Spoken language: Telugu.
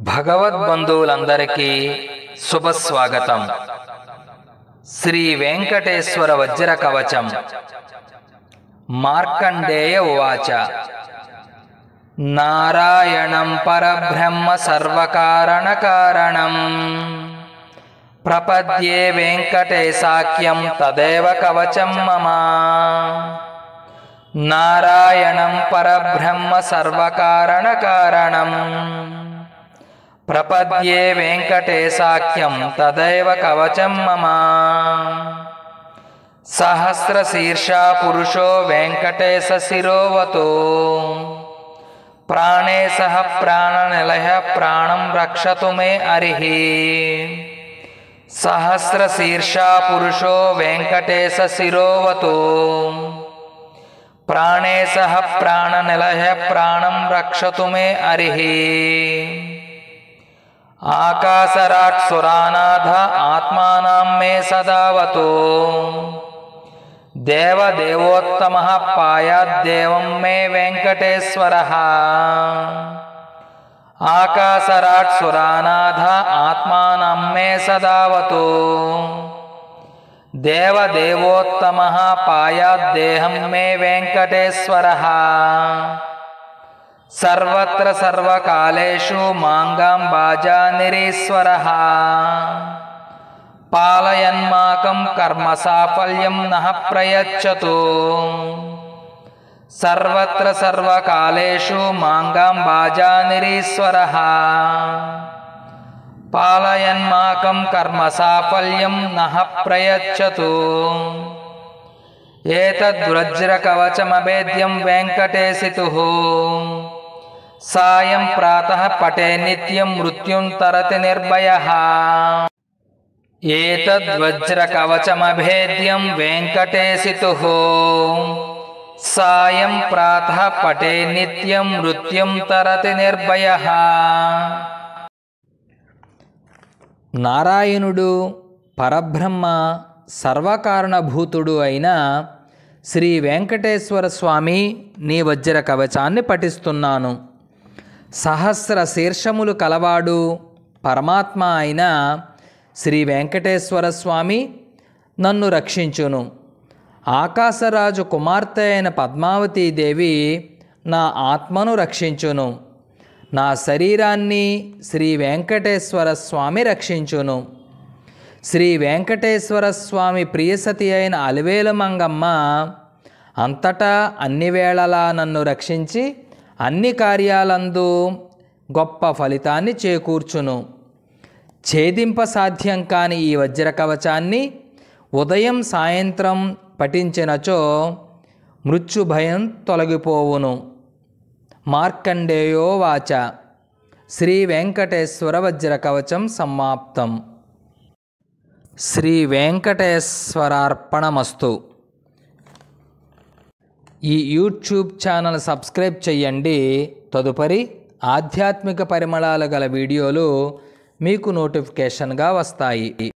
భగవద్బంధువులందరికీ శుభస్వాగతం. శ్రీ వెంకటేశ్వర వజ్ర కవచం. మార్కండేయ ఉవాచ. నారాయణం పరబ్రహ్మ సర్వకారణ కారణం ప్రపద్యే వెంకటేశాఖ్యం తదేవ కవచం మమ. నారాయణం పరబ్రహ్మ సర్వకారణ కారణం ప్రపద్యే వెంకటేశాఖ్యం తదైవ కవచం మమ. సహస్రశీర్షా పురుషో వెంకటేశ శిరోవతో ప్రాణే సహ ప్రాణనిలయ ప్రాణం రక్షతు మే హరిః. సహస్రశీర్షా పురుషో వెంకటేశ శిరోవతో ప్రాణే సహ ప్రాణనిలయ ప్రాణం రక్షతు మే హరిః. ఆకాశరాట్ సురానాథ ఆత్మానాం మే సదావతో దేవదేవోత్తమః పాయాద్దేవం మే వెంకటేశ్వరః. ఆకాశరాట్ సురానాథ ఆత్మానాం మే సదావతో దేవదేవోత్తమః పాయాద్దేహం మే వెంకటేశ్వరః. సర్వత్ర సర్వకాలేషు మాంగాం బాజానిరీశ్వరః. పాలయన్మాకం కర్మ సాఫల్యం నః ప్రయచ్చతు. సర్వత్ర సర్వకాలేషు మాంగాం బాజానిరీశ్వరః. పాలయన్మాకం కర్మ సాఫల్యం నః ప్రయచ్చతు. ఏతద్వజ్ర కవచమభేద్యం వెంకటేశితుః. సాయం ప్రాతః పఠే నిత్యం మృత్యుం తరతి నిర్భయః. ఏతద్వజ్ర కవచమభేద్యం వెంకటేశితుః. సాయం ప్రాతః పఠే నిత్యం మృత్యుం తరతి నిర్భయః. నారాయణుడు పరబ్రహ్మ సర్వకారణభూతుడు అయిన శ్రీ వెంకటేశ్వర స్వామి నీ వజ్ర కవచాన్ని పఠిస్తున్నాను. సహస్ర శీర్షములు కలవాడు పరమాత్మ అయిన శ్రీ వెంకటేశ్వర స్వామి నన్ను రక్షించును. ఆకాశరాజు కుమార్తె అయిన పద్మావతీదేవి నా ఆత్మను రక్షించును. నా శరీరాన్ని శ్రీ వెంకటేశ్వర స్వామి రక్షించును. శ్రీ వెంకటేశ్వర స్వామి ప్రియసతి అయిన అలివేలు మంగమ్మ అంతటా అన్ని వేళలా నన్ను రక్షించి అన్ని కార్యాలందు గొప్ప ఫలితాన్ని చేకూర్చును. ఛేదింప సాధ్యం కాని ఈ వజ్ర కవచాన్ని ఉదయం సాయంత్రం పఠించినచో మృత్యుభయం తొలగిపోవును. మార్కండేయో వాచ. శ్రీ వెంకటేశ్వర వజ్ర కవచం సమాప్తం. శ్రీ వెంకటేశ్వరార్పణమస్తు. ఈ యూట్యూబ్ ఛానల్ సబ్స్క్రైబ్ చేయండి. తదుపరి ఆధ్యాత్మిక పరిమళాలు గల వీడియోలు మీకు నోటిఫికేషన్గా వస్తాయి.